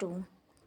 2।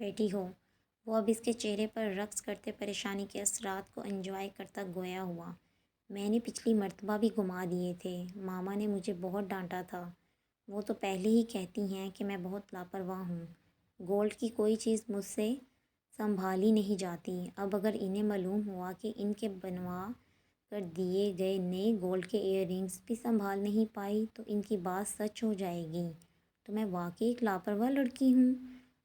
بیٹھی ہو۔ وہ اب اس کے چہرے پر رقص کرتے پریشانی کے اثرات کو انجوائے کرتا گویا ہوا۔ میں نے پچھلی مرتبہ بھی گھما دیے تھے، ماما نے مجھے بہت ڈانٹا تھا۔ وہ تو پہلے ہی کہتی ہیں کہ میں بہت لاپرواہ ہوں، گولڈ کی کوئی چیز مجھ سے سنبھالی نہیں جاتی۔ اب اگر انہیں معلوم ہوا کہ ان کے بنوا کر دیے گئے نئے گولڈ کے ایئر رنگز بھی سنبھال نہیں پائی تو ان کی بات سچ ہو جائے گی۔ تو میں واقعی ایک لاپرواہ لڑکی ہوں،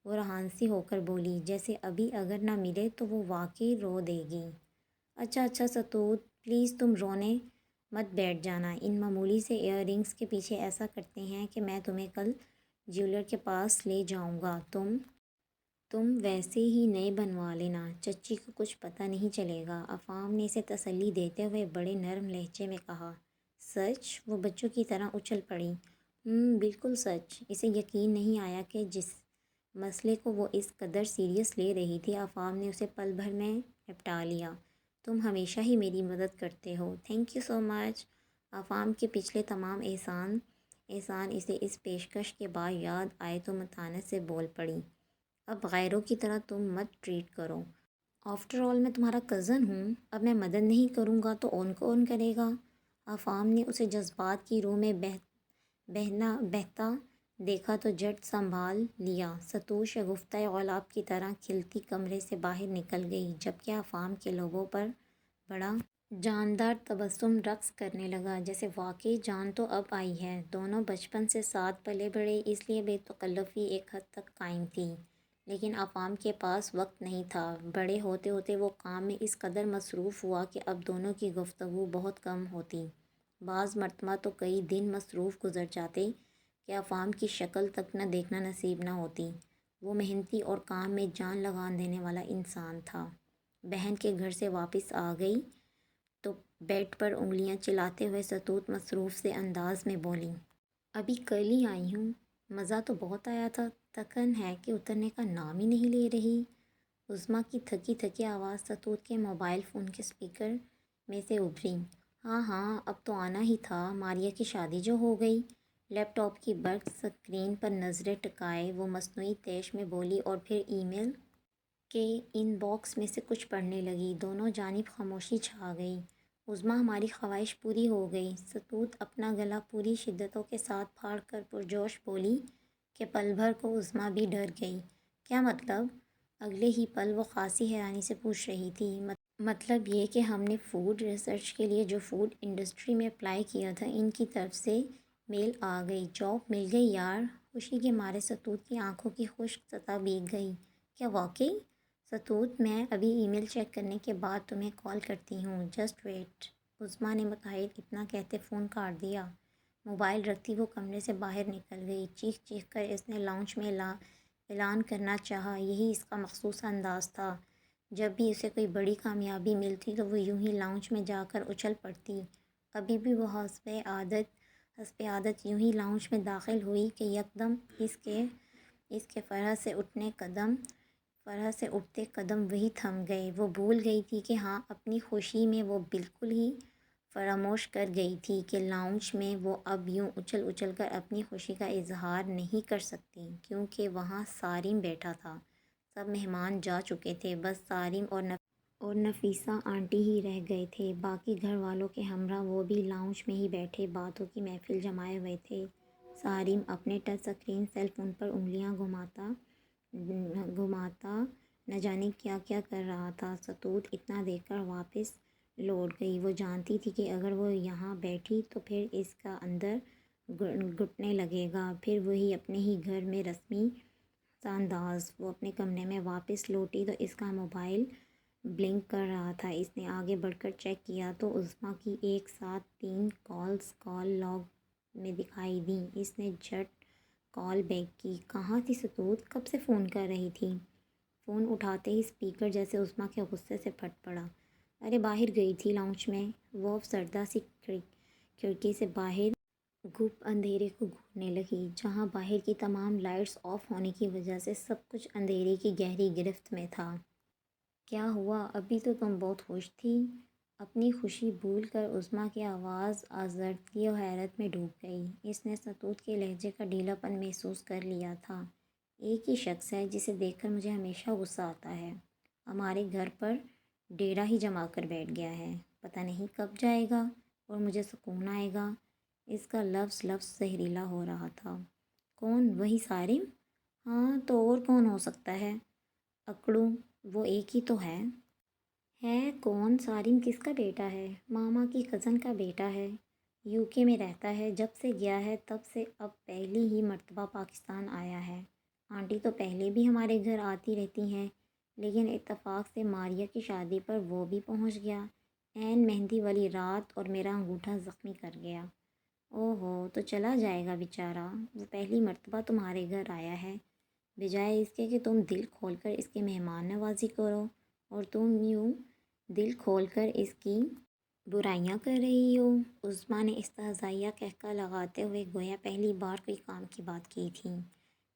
وہ رہان سی ہو کر بولی، جیسے ابھی اگر نہ ملے تو وہ واقعی رو دے گی۔ اچھا ستوت، پلیز تم رونے مت بیٹھ جانا۔ ان معمولی سے ایئر رنگز کے پیچھے ایسا کرتے ہیں کہ میں تمہیں کل جیولر کے پاس لے جاؤں گا۔ تم ویسے ہی نئے بنوا لینا، چچی کو کچھ پتہ نہیں چلے گا۔ افام نے اسے تسلی دیتے ہوئے بڑے نرم لہجے میں کہا۔ سچ؟ وہ بچوں کی طرح اچھل پڑی۔ بالکل سچ۔ اسے یقین نہیں آیا کہ جس مسئلے کو وہ اس قدر سیریس لے رہی تھی، افام نے اسے پل بھر میں نپٹا لیا۔ تم ہمیشہ ہی میری مدد کرتے ہو۔ تھینک یو سو مچ۔ افام کے پچھلے تمام احسان اسے اس پیشکش کے بعد یاد آئے تو متانت سے بول پڑی۔ اب غیروں کی طرح تم مت ٹریٹ کرو۔ آفٹر آل میں تمہارا کزن ہوں، اب میں مدد نہیں کروں گا تو کون کرے گا؟ افام نے اسے جذبات کی رو میں بہتا دیکھا تو جھٹ سنبھال لیا۔ ستوت شگفتہ غلاب کی طرح کھلتی کمرے سے باہر نکل گئی، جبکہ افام کے لبوں پر بڑا جاندار تبسم رقص کرنے لگا، جیسے واقعی جان تو اب آئی ہے۔ دونوں بچپن سے ساتھ پلے بڑھے، اس لیے بے تکلفی ایک حد تک قائم تھی، لیکن افام کے پاس وقت نہیں تھا۔ بڑے ہوتے ہوتے وہ کام میں اس قدر مصروف ہوا کہ اب دونوں کی گفتگو بہت کم ہوتی۔ بعض مرتبہ تو کئی دن مصروف گزر جاتے کہ افام کی شکل تک نہ دیکھنا نصیب نہ ہوتی۔ وہ محنتی اور کام میں جان لگا دینے والا انسان تھا۔ بہن کے گھر سے واپس آ گئی تو بیڈ پر انگلیاں چلاتے ہوئے ستوت مصروف سے انداز میں بولی۔ ابھی کل ہی آئی ہوں، مزہ تو بہت آیا تھا، تھکن ہے کہ اترنے کا نام ہی نہیں لے رہی۔ عظمیٰ کی تھکی تھکی آواز ستوت کے موبائل فون کے اسپیکر میں سے ابھری۔ ہاں اب تو آنا ہی تھا، ماریا کی شادی جو ہو گئی۔ لیپ ٹاپ کی برق سکرین پر نظریں ٹکائے وہ مصنوعی طیش میں بولی اور پھر ای میل کے ان باکس میں سے کچھ پڑھنے لگی۔ دونوں جانب خاموشی چھا گئی۔ عظمیٰ، ہماری خواہش پوری ہو گئی، ستوت اپنا گلا پوری شدتوں کے ساتھ پھاڑ کر پرجوش بولی کہ پل بھر کو عظمیٰ بھی ڈر گئی۔ کیا مطلب؟ اگلے ہی پل وہ خاصی حیرانی سے پوچھ رہی تھی۔ مطلب یہ کہ ہم نے فوڈ ریسرچ کے لیے جو فوڈ انڈسٹری میں اپلائی کیا تھا، ان کی طرف سے میل آ گئی، جاب مل گئی یار۔ خوشی کے مارے ستوت کی آنکھوں کی خشک سطح بھیگ گئی۔ کیا واقعی؟ ستوت، میں ابھی ای میل چیک کرنے کے بعد تمہیں کال کرتی ہوں، جسٹ ویٹ۔ عظمیٰ نے متحد اتنا کہتے فون کاٹ دیا۔ موبائل رکھتی وہ کمرے سے باہر نکل گئی۔ چیخ کر اس نے لاؤنج میں اعلان کرنا چاہا، یہی اس کا مخصوص انداز تھا۔ جب بھی اسے کوئی بڑی کامیابی ملتی تو وہ یوں ہی لاؤنج میں جا کر اچھل پڑتی۔ ابھی بھی وہ حسب عادت یوں ہی لاؤنج میں داخل ہوئی کہ یکدم اس کے فرح سے اٹھتے قدم وہی تھم گئے۔ وہ بھول گئی تھی کہ ہاں، اپنی خوشی میں وہ بالکل ہی فراموش کر گئی تھی کہ لاؤنج میں وہ اب یوں اچھل کر اپنی خوشی کا اظہار نہیں کر سکتی، کیونکہ وہاں صارم بیٹھا تھا۔ سب مہمان جا چکے تھے، بس صارم اور نفیسہ آنٹی ہی رہ گئے تھے۔ باقی گھر والوں کے ہمراہ وہ بھی لاؤنج میں ہی بیٹھے باتوں کی محفل جمائے ہوئے تھے۔ صارم اپنے ٹچ اسکرین سیل فون پر انگلیاں گھماتا نہ جانے کیا کر رہا تھا۔ ستوت اتنا دیکھ کر واپس لوٹ گئی۔ وہ جانتی تھی کہ اگر وہ یہاں بیٹھی تو پھر اس کا اندر گھٹنے لگے گا، پھر وہی اپنے ہی گھر میں رسمی سا انداز۔ وہ اپنے کمرے میں واپس لوٹی تو اس کا موبائل بلنک کر رہا تھا۔ اس نے آگے بڑھ کر چیک کیا تو عظمیٰ کی ایک ساتھ 3 کالز کال لاگ میں دکھائی دیں۔ اس نے جھٹ کال بیک کی۔ کہاں تھی ستوت؟ کب سے فون کر رہی تھی؟ فون اٹھاتے ہی اسپیکر جیسے عظمیٰ کے غصے سے پھٹ پڑا۔ ارے باہر گئی تھی لاؤنج میں۔ وہ افسردہ سی کھڑکی سے باہر گپ اندھیرے کو گھورنے لگی، جہاں باہر کی تمام لائٹس آف ہونے کی وجہ سے سب کچھ اندھیرے کی گہری گرفت میں تھا۔ کیا ہوا؟ ابھی تو تم بہت خوش تھی۔ اپنی خوشی بھول کر عظمیٰ کی آواز آزردگی و حیرت میں ڈوب گئی۔ اس نے ستوت کے لہجے کا ڈھیلا پن محسوس کر لیا تھا۔ ایک ہی شخص ہے جسے دیکھ کر مجھے ہمیشہ غصہ آتا ہے۔ ہمارے گھر پر ڈیرا ہی جما کر بیٹھ گیا ہے، پتہ نہیں کب جائے گا اور مجھے سکون آئے گا۔ اس کا لفظ لفظ زہریلا ہو رہا تھا۔ کون؟ وہی صارم؟ ہاں تو اور کون ہو سکتا ہے؟ اکڑوں، وہ ایک ہی تو ہے۔ ہے کون؟ صارم کس کا بیٹا ہے؟ ماما کی کزن کا بیٹا ہے، UK میں رہتا ہے۔ جب سے گیا ہے تب سے اب پہلی ہی مرتبہ پاکستان آیا ہے۔ آنٹی تو پہلے بھی ہمارے گھر آتی رہتی ہیں، لیکن اتفاق سے ماریہ کی شادی پر وہ بھی پہنچ گیا، عین مہندی والی رات، اور میرا انگوٹھا زخمی کر گیا۔ او ہو، تو چلا جائے گا بیچارہ۔ وہ پہلی مرتبہ تمہارے گھر آیا ہے، بجائے اس کے کہ تم دل کھول کر اس کی مہمان نوازی کرو، اور تم یوں دل کھول کر اس کی برائیاں کر رہی ہو۔ عظمیٰ نے استہزائیہ قہقہ لگاتے ہوئے گویا پہلی بار کوئی کام کی بات کی تھی۔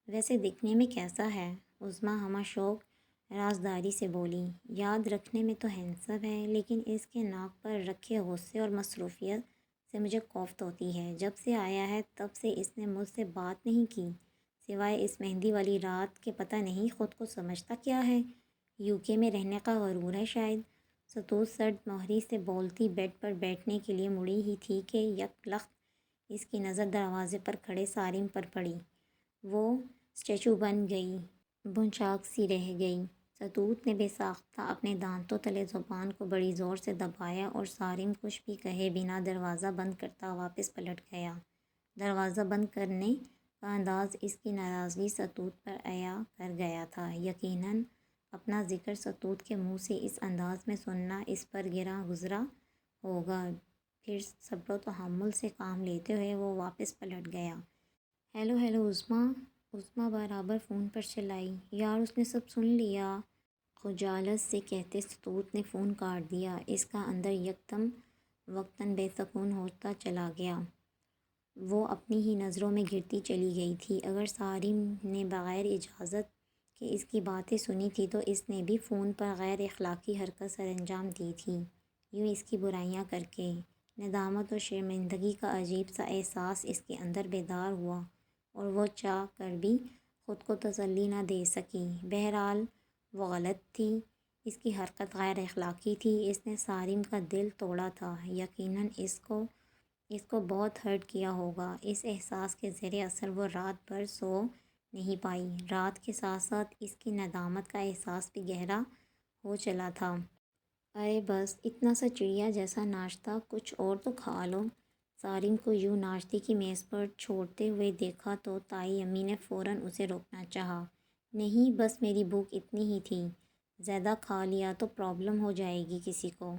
ویسے دکھنے میں کیسا ہے؟ عظمیٰ ہمہ شوق رازداری سے بولی۔ یاد رکھنے میں تو ہینڈسم ہے، لیکن اس کے ناک پر رکھے غصے اور مصروفیت سے مجھے کوفت ہوتی ہے۔ جب سے آیا ہے تب سے اس نے مجھ سے بات نہیں کی، سوائے اس مہندی والی رات کے۔ پتہ نہیں خود کو سمجھتا کیا ہے، UK میں رہنے کا غرور ہے شاید۔ ستوت سرد مہری سے بولتی بیڈ پر بیٹھنے کے لیے مڑی ہی تھی کہ یک لخت اس کی نظر دروازے پر کھڑے صارم پر پڑی۔ وہ اسٹیچو بن گئی، بھونچاک سی رہ گئی۔ ستوت نے بے ساختہ اپنے دانتوں تلے زبان کو بڑی زور سے دبایا، اور صارم کچھ بھی کہے بنا دروازہ بند کرتا واپس پلٹ گیا۔ دروازہ بند کرنے کا انداز اس کی ناراضگی ستوت پر عیا کر گیا تھا۔ یقیناً اپنا ذکر ستوت کے منہ سے اس انداز میں سننا اس پر گزرا ہوگا۔ پھر صبر و تحمل سے کام لیتے ہوئے وہ واپس پلٹ گیا۔ ہیلو عظمیٰ، عظمیٰ برابر فون پر چلائی۔ یار اس نے سب سن لیا، خجالت سے کہتے ستوت نے فون کاٹ دیا۔ اس کا اندر یکدم وقتاً بے سکون ہوتا چلا گیا۔ وہ اپنی ہی نظروں میں گرتی چلی گئی تھی۔ اگر صارم نے بغیر اجازت کے اس کی باتیں سنی تھی تو اس نے بھی فون پر غیر اخلاقی حرکت سر انجام دی تھی، یوں اس کی برائیاں کر کے۔ ندامت اور شرمندگی کا عجیب سا احساس اس کے اندر بیدار ہوا، اور وہ چاہ کر بھی خود کو تسلی نہ دے سکی۔ بہرحال وہ غلط تھی، اس کی حرکت غیر اخلاقی تھی۔ اس نے صارم کا دل توڑا تھا، یقیناً اس کو بہت ہرٹ کیا ہوگا۔ اس احساس کے زیر اثر وہ رات بھر سو نہیں پائی۔ رات کے ساتھ ساتھ اس کی ندامت کا احساس بھی گہرا ہو چلا تھا۔ ارے بس، اتنا سا چڑیا جیسا ناشتہ، کچھ اور تو کھا لو۔ صارم کو یوں ناشتے کی میز پر چھوڑتے ہوئے دیکھا تو تائی امی نے فوراً اسے روکنا چاہا۔ نہیں، بس میری بھوک اتنی ہی تھی، زیادہ کھا لیا تو پرابلم ہو جائے گی کسی کو۔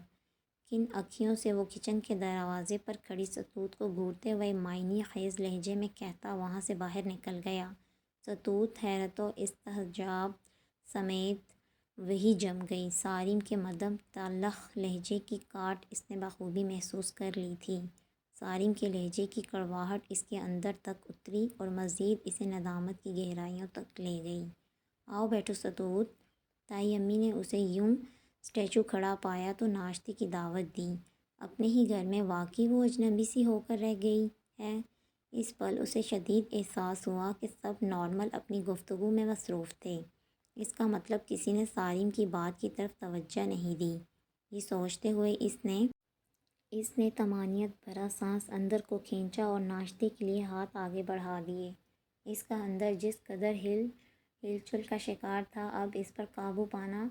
کن اکھیوں سے وہ کچن کے دروازے پر کھڑی ستوت کو گھورتے ہوئے معنی خیز لہجے میں کہتا وہاں سے باہر نکل گیا۔ ستوت حیرت و استعجاب سمیت وہیں جم گئی۔ صارم کے مدھم تلخ لہجے کی کاٹ اس نے بخوبی محسوس کر لی تھی۔ صارم کے لہجے کی کڑواہٹ اس کے اندر تک اتری اور مزید اسے ندامت کی گہرائیوں تک لے گئی۔ آؤ بیٹھو ستوت۔ تائی امی نے اسے یوں اسٹیچو کھڑا پایا تو ناشتے کی دعوت دی۔ اپنے ہی گھر میں واقعی وہ اجنبی سی ہو کر رہ گئی ہے۔ اس پل اسے شدید احساس ہوا کہ سب نارمل اپنی گفتگو میں مصروف تھے۔ اس کا مطلب کسی نے صارم کی بات کی طرف توجہ نہیں دی۔ یہ سوچتے ہوئے اس نے طمانینت بھرا سانس اندر کو کھینچا اور ناشتے کے لیے ہاتھ آگے بڑھا دیے۔ اس کا اندر جس قدر ہلچل کا شکار تھا، اب اس پر قابو پانا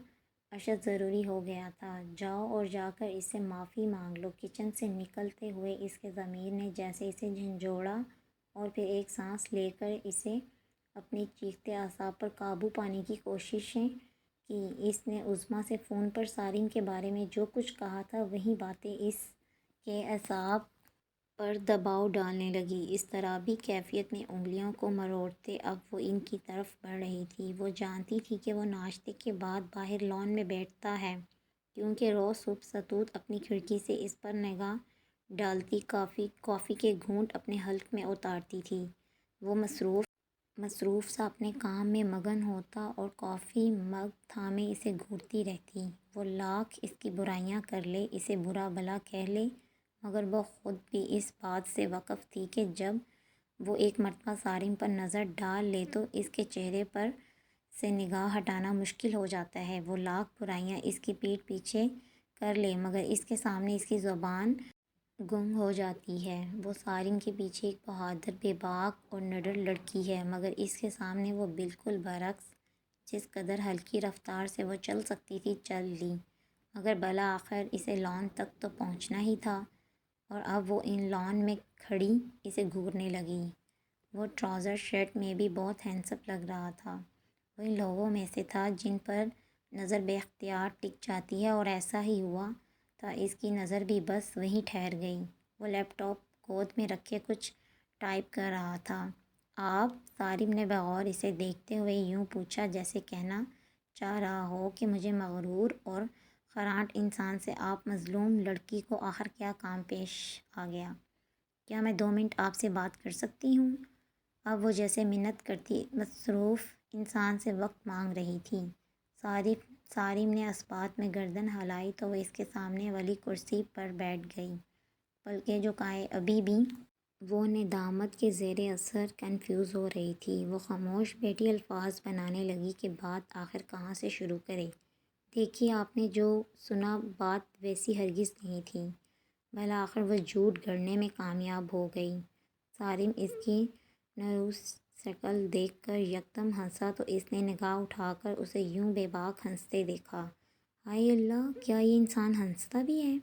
اشد ضروری ہو گیا تھا۔ جاؤ اور جا کر اس سے معافی مانگ لو۔ کچن سے نکلتے ہوئے اس کے ضمیر نے جیسے اسے جھنجھوڑا، اور پھر ایک سانس لے کر اسے اپنے چیختے اعصاب پر قابو پانے کی کوششیں کی۔ اس نے عظمیٰ سے فون پر صارم کے بارے میں جو کچھ کہا تھا، وہی باتیں اس کے اعصاب پر دباؤ ڈالنے لگیں۔ اضطرابی کیفیت میں انگلیوں کو مروڑتے اب وہ ان کی طرف بڑھ رہی تھی۔ وہ جانتی تھی کہ وہ ناشتے کے بعد باہر لان میں بیٹھتا ہے، کیونکہ روز صبح ستوت اپنی کھڑکی سے اس پر نگاہ ڈالتی، کافی کے گھونٹ اپنے حلق میں اتارتی تھی۔ وہ مصروف سا اپنے کام میں مگن ہوتا اور کافی مگ تھامے اسے گھورتی رہتی۔ وہ لاکھ اس کی برائیاں کر لے، اسے برا بھلا کہہ لے، مگر وہ خود بھی اس بات سے واقف تھی کہ جب وہ ایک مرتبہ سارم پر نظر ڈال لے تو اس کے چہرے پر سے نگاہ ہٹانا مشکل ہو جاتا ہے۔ وہ لاکھ برائیاں اس کی پیٹھ پیچھے کر لے مگر اس کے سامنے اس کی زبان گنگ ہو جاتی ہے۔ وہ سارم کے پیچھے ایک بہادر، بے باک اور نڈر لڑکی ہے مگر اس کے سامنے وہ بالکل برعکس، جس قدر ہلکی رفتار سے وہ چل سکتی تھی چل لی، مگر بالآخر اسے لان تک تو پہنچنا ہی تھا اور اب وہ ان لان میں کھڑی اسے گھورنے لگی۔ وہ ٹراؤزر شرٹ میں بھی بہت ہینڈسم لگ رہا تھا۔ وہ ان لوگوں میں سے تھا جن پر نظر بے اختیار ٹک جاتی ہے اور ایسا ہی ہوا تھا، اس کی نظر بھی بس وہیں ٹھہر گئی۔ وہ لیپ ٹاپ گود میں رکھے کچھ ٹائپ کر رہا تھا۔ آپ؟ سارم نے بغور اسے دیکھتے ہوئے یوں پوچھا جیسے کہنا چاہ رہا ہو کہ مجھے مغرور اور خرانٹ انسان سے آپ مظلوم لڑکی کو آخر کیا کام پیش آ گیا؟ کیا میں 2 منٹ آپ سے بات کر سکتی ہوں؟ اب وہ جیسے منت کرتی مصروف انسان سے وقت مانگ رہی تھی۔ سارم نے اسبات میں گردن ہلائی تو وہ اس کے سامنے والی کرسی پر بیٹھ گئی، پلکیں جھکائے ابھی بھی وہ ندامت کے زیر اثر کنفیوز ہو رہی تھی۔ وہ خاموش بیٹھی الفاظ بنانے لگی کہ بات آخر کہاں سے شروع کرے۔ دیکھیے، آپ نے جو سنا بات ویسی ہرگز نہیں تھی۔ بالآخر وہ جھوٹ گھڑنے میں کامیاب ہو گئی۔ سارم اس کی نروس شکل دیکھ کر یکدم ہنسا تو اس نے نگاہ اٹھا کر اسے یوں بے باک ہنستے دیکھا۔ ہائے اللہ! کیا یہ انسان ہنستا بھی ہے؟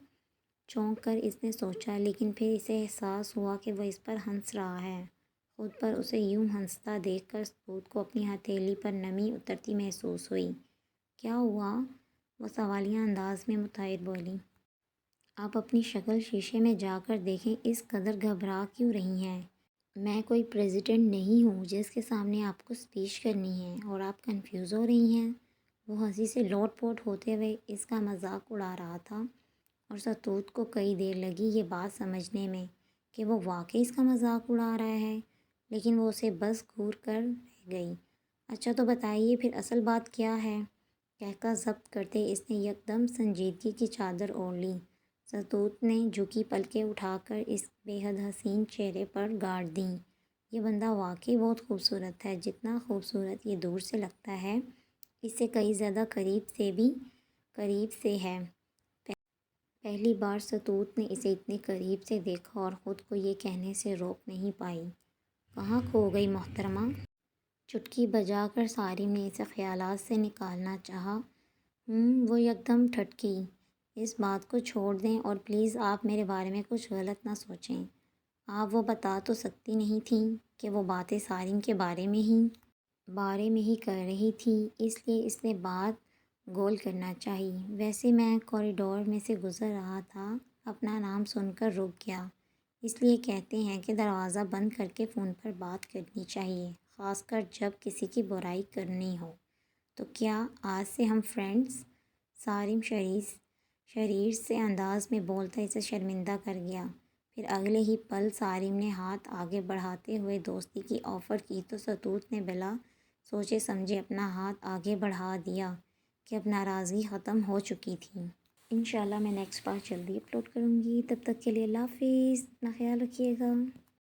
چونک کر اس نے سوچا، لیکن پھر اسے احساس ہوا کہ وہ اس پر ہنس رہا ہے۔ خود پر اسے یوں ہنستا دیکھ کر ثبوت کو اپنی ہتھیلی پر نمی اترتی محسوس ہوئی۔ کیا ہوا؟ وہ سوالیہ انداز میں متحیر بولی۔ آپ اپنی شکل شیشے میں جا کر دیکھیں، اس قدر گھبرا کیوں رہی ہیں؟ میں کوئی پریزیڈنٹ نہیں ہوں جس کے سامنے آپ کو اسپیچ کرنی ہے اور آپ کنفیوز ہو رہی ہیں۔ وہ ہنسی سے لوٹ پوٹ ہوتے ہوئے اس کا مذاق اڑا رہا تھا اور ستوت کو کئی دیر لگی یہ بات سمجھنے میں کہ وہ واقعی اس کا مذاق اڑا رہا ہے، لیکن وہ اسے بس گھور کر رہ گئی۔ اچھا تو بتائیے پھر اصل بات کیا ہے؟ کہکہ ضبط کرتے اس نے یکدم سنجیدگی کی چادر اوڑھ لی۔ ستوت نے جھکی پلکیں اٹھا کر اس بے حد حسین چہرے پر گاڑ دیں۔ یہ بندہ واقعی بہت خوبصورت ہے، جتنا خوبصورت یہ دور سے لگتا ہے اس سے کئی زیادہ قریب سے ہے۔ پہلی بار ستوت نے اسے اتنی قریب سے دیکھا اور خود کو یہ کہنے سے روک نہیں پائی، کہاں کھو گئی محترمہ؟ چٹکی بجا کر سارم نے اسے خیالات سے نکالنا چاہا۔ وہ یکدم ٹھٹکی۔ اس بات کو چھوڑ دیں اور پلیز آپ میرے بارے میں کچھ غلط نہ سوچیں۔ آپ وہ بتا تو سکتی نہیں تھیں کہ وہ باتیں سارم کے بارے میں ہی کر رہی تھی، اس لیے اس نے بات گول کرنا چاہی۔ ویسے میں کوریڈور میں سے گزر رہا تھا، اپنا نام سن کر رک گیا۔ اس لیے کہتے ہیں کہ دروازہ بند کر کے فون پر بات کرنی چاہیے، خاص کر جب کسی کی برائی کرنی ہو۔ تو کیا آج سے ہم فرینڈز؟ سارم شریر سے انداز میں بولتا اسے شرمندہ کر گیا۔ پھر اگلے ہی پل سارم نے ہاتھ آگے بڑھاتے ہوئے دوستی کی آفر کی تو ستوت نے بلا سوچے سمجھے اپنا ہاتھ آگے بڑھا دیا کہ اب ناراضگی ختم ہو چکی تھی۔ انشاءاللہ میں نیکسٹ پارٹ جلدی اپلوڈ کروں گی، تب تک کے لیے اللہ حافظ، اپنا خیال رکھیے گا۔